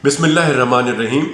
बिस्मिल्लाहिर्रहमानिर्रहीम।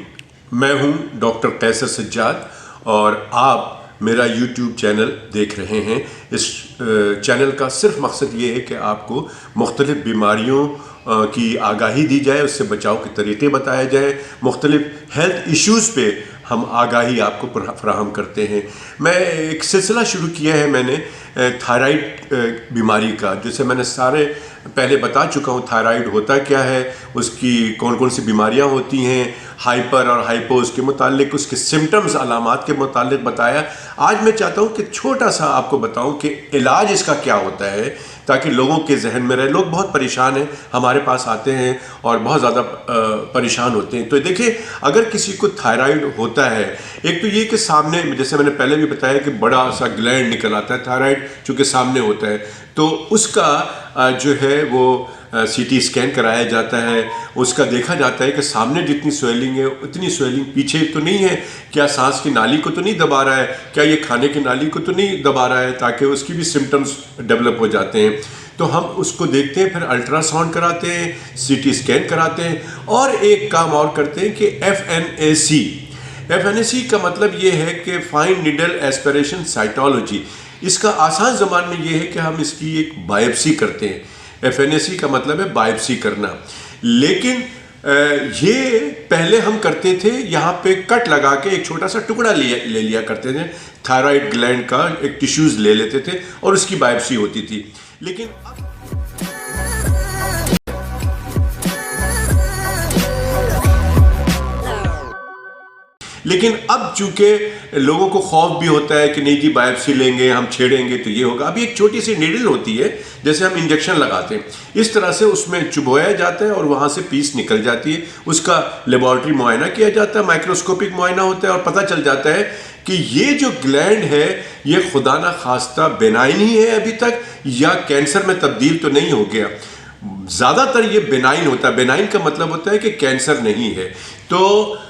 मैं हूं डॉक्टर कैसर सज्जाद और आप मेरा यूट्यूब चैनल देख रहे हैं। इस चैनल का सिर्फ मकसद ये है कि आपको मुख्तलिफ़ बीमारियों की आगाही दी जाए, उससे बचाव के तरीक़े बताए जाए, मुख्तलिफ़ हेल्थ इश्यूज़ पे हम आगाही आपको फराहम करते हैं। मैं एक सिलसिला शुरू किया है मैंने थायराइड बीमारी का, जिसे मैंने सारे पहले बता चुका हूँ। थायराइड होता क्या है, उसकी कौन कौन सी बीमारियाँ होती हैं, हाइपर और हाइपो उसके मुतालिक, उसके सिम्टम्स अलामात के मुतालिक बताया। आज मैं चाहता हूँ कि छोटा सा आपको बताऊँ कि इलाज इसका क्या होता है, ताकि लोगों के जहन में रहे। लोग बहुत परेशान हैं, हमारे पास आते हैं और बहुत ज़्यादा परेशान होते हैं। तो देखिए, अगर किसी को थायराइड होता है, एक तो ये कि सामने, जैसे मैंने पहले भी बताया कि बड़ा सा ग्लैंड निकल आता है। थायराइड चूँकि सामने होता है तो उसका जो है वो सीटी स्कैन कराया जाता है। उसका देखा जाता है कि सामने जितनी स्वेलिंग है उतनी स्वेलिंग पीछे तो नहीं है, क्या सांस की नाली को तो नहीं दबा रहा है, क्या ये खाने की नाली को तो नहीं दबा रहा है, ताकि उसकी भी सिम्टम्स डेवलप हो जाते हैं। तो हम उसको देखते हैं, फिर अल्ट्रासाउंड कराते हैं, सीटी स्कैन कराते हैं और एक काम और करते हैं कि FNAC का मतलब ये है कि फाइन नीडल एस्पिरेशन साइटोलॉजी। इसका आसान ज़बान में ये है कि हम इसकी एक बायोप्सी करते हैं। FNAC का मतलब है बायोप्सी करना। लेकिन ये पहले हम करते थे, यहाँ पे कट लगा के एक छोटा सा टुकड़ा ले लिया करते थे, थायराइड ग्लैंड का एक टिश्यूज़ ले लेते थे और उसकी बायोप्सी होती थी। लेकिन अब चूंकि लोगों को खौफ भी होता है कि नहीं जी, बायोप्सी लेंगे, हम छेड़ेंगे तो ये होगा। अभी एक छोटी सी नीडल होती है, जैसे हम इंजेक्शन लगाते हैं, इस तरह से उसमें चुभोया जाता है और वहाँ से पीस निकल जाती है। उसका लेबॉर्ट्री मुआयना किया जाता है, माइक्रोस्कोपिक मुआयना होता है और पता चल जाता है कि ये जो ग्लैंड है ये खुदा ना खास्ता बेनाइन ही है अभी तक, या कैंसर में तब्दील तो नहीं हो गया। ज़्यादातर ये बेनाइन होता है। बेनाइन का मतलब होता है कि कैंसर नहीं है। तो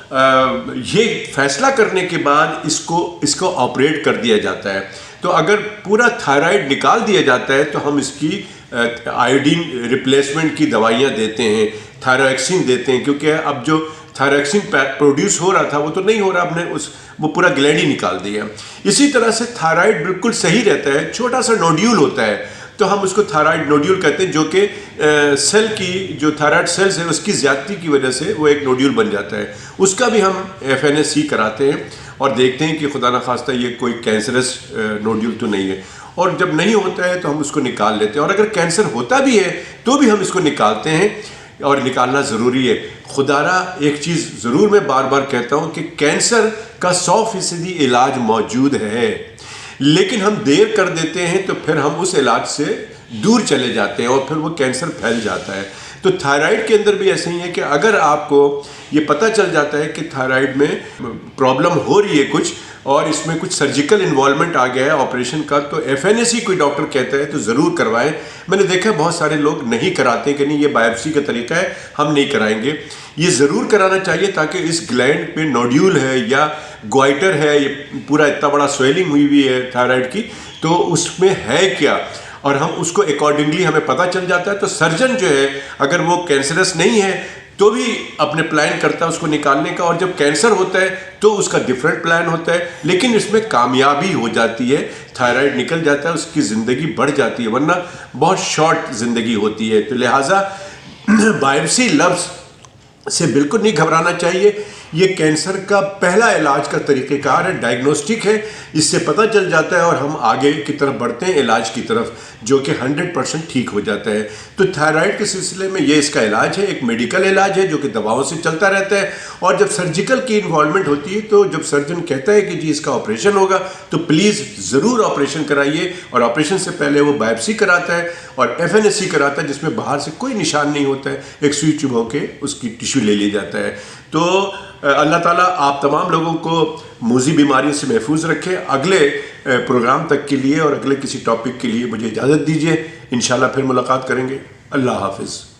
ये फैसला करने के बाद इसको ऑपरेट कर दिया जाता है। तो अगर पूरा थायराइड निकाल दिया जाता है तो हम इसकी आयोडीन रिप्लेसमेंट की दवाइयाँ देते हैं, थायरोक्सिन देते हैं, क्योंकि अब जो थायरोक्सिन प्रोड्यूस हो रहा था वो तो नहीं हो रहा, हमने वो पूरा ग्लैंड ही निकाल दिया। इसी तरह से थायराइड बिल्कुल सही रहता है, छोटा सा नोड्यूल होता है तो हम उसको थायराइड नोड्यूल कहते हैं, जो कि सेल की जो थायराइड सेल्स है उसकी ज़्यादती की वजह से वो एक नोड्यूल बन जाता है। उसका भी हम FNAC कराते हैं और देखते हैं कि खुदा न खास्ता ये कोई कैंसरस नोड्यूल तो नहीं है। और जब नहीं होता है तो हम उसको निकाल लेते हैं, और अगर कैंसर होता भी है तो भी हम इसको निकालते हैं और निकालना ज़रूरी है। खुदारा एक चीज़ ज़रूर मैं बार बार कहता हूँ कि कैंसर का 100% इलाज मौजूद है, लेकिन हम देर कर देते हैं तो फिर हम उस इलाज से दूर चले जाते हैं और फिर वो कैंसर फैल जाता है। तो थायराइड के अंदर भी ऐसे ही है कि अगर आपको ये पता चल जाता है कि थायराइड में प्रॉब्लम हो रही है कुछ, और इसमें कुछ सर्जिकल इन्वॉल्वमेंट आ गया है ऑपरेशन का, तो FNAC कोई डॉक्टर कहता है तो ज़रूर करवाएं। मैंने देखा बहुत सारे लोग नहीं कराते कि नहीं ये बायोप्सी का तरीका है, हम नहीं कराएंगे। ये ज़रूर कराना चाहिए ताकि इस ग्लैंड पे नोड्यूल है या ग्वाइटर है, ये पूरा इतना बड़ा स्वेलिंग हुई है थायराइड की, तो उसमें है क्या, और हम उसको अकॉर्डिंगली हमें पता चल जाता है। तो सर्जन जो है, अगर वो कैंसरस नहीं है तो भी अपने प्लान करता है उसको निकालने का, और जब कैंसर होता है तो उसका डिफरेंट प्लान होता है, लेकिन इसमें कामयाबी हो जाती है, थायराइड निकल जाता है, उसकी ज़िंदगी बढ़ जाती है, वरना बहुत शॉर्ट ज़िंदगी होती है। तो लिहाजा बायोप्सी लफ्ज़ से बिल्कुल नहीं घबराना चाहिए। ये कैंसर का पहला इलाज का तरीक़ेकार है, डायग्नोस्टिक है, इससे पता चल जाता है और हम आगे की तरफ बढ़ते हैं इलाज की तरफ, जो कि 100% ठीक हो जाता है। तो थायराइड के सिलसिले में ये इसका इलाज है, एक मेडिकल इलाज है जो कि दवाओं से चलता रहता है। और जब सर्जिकल की इन्वॉल्वमेंट होती है, तो जब सर्जन कहता है कि जी इसका ऑपरेशन होगा, तो प्लीज़ ज़रूर ऑपरेशन कराइए, और ऑपरेशन से पहले वो बायोप्सी कराता है और FNAC कराता है, जिसमें बाहर से कोई निशान नहीं होता है, एक सुई चुभो के उसकी टिश्यू ले लिया जाता है। तो अल्लाह ताला आप तमाम लोगों को मूज़ी बीमारियों से महफूज रखे। अगले प्रोग्राम तक के लिए और अगले किसी टॉपिक के लिए मुझे इजाज़त दीजिए। इंशाल्लाह फिर मुलाकात करेंगे। अल्लाह हाफ़िज़।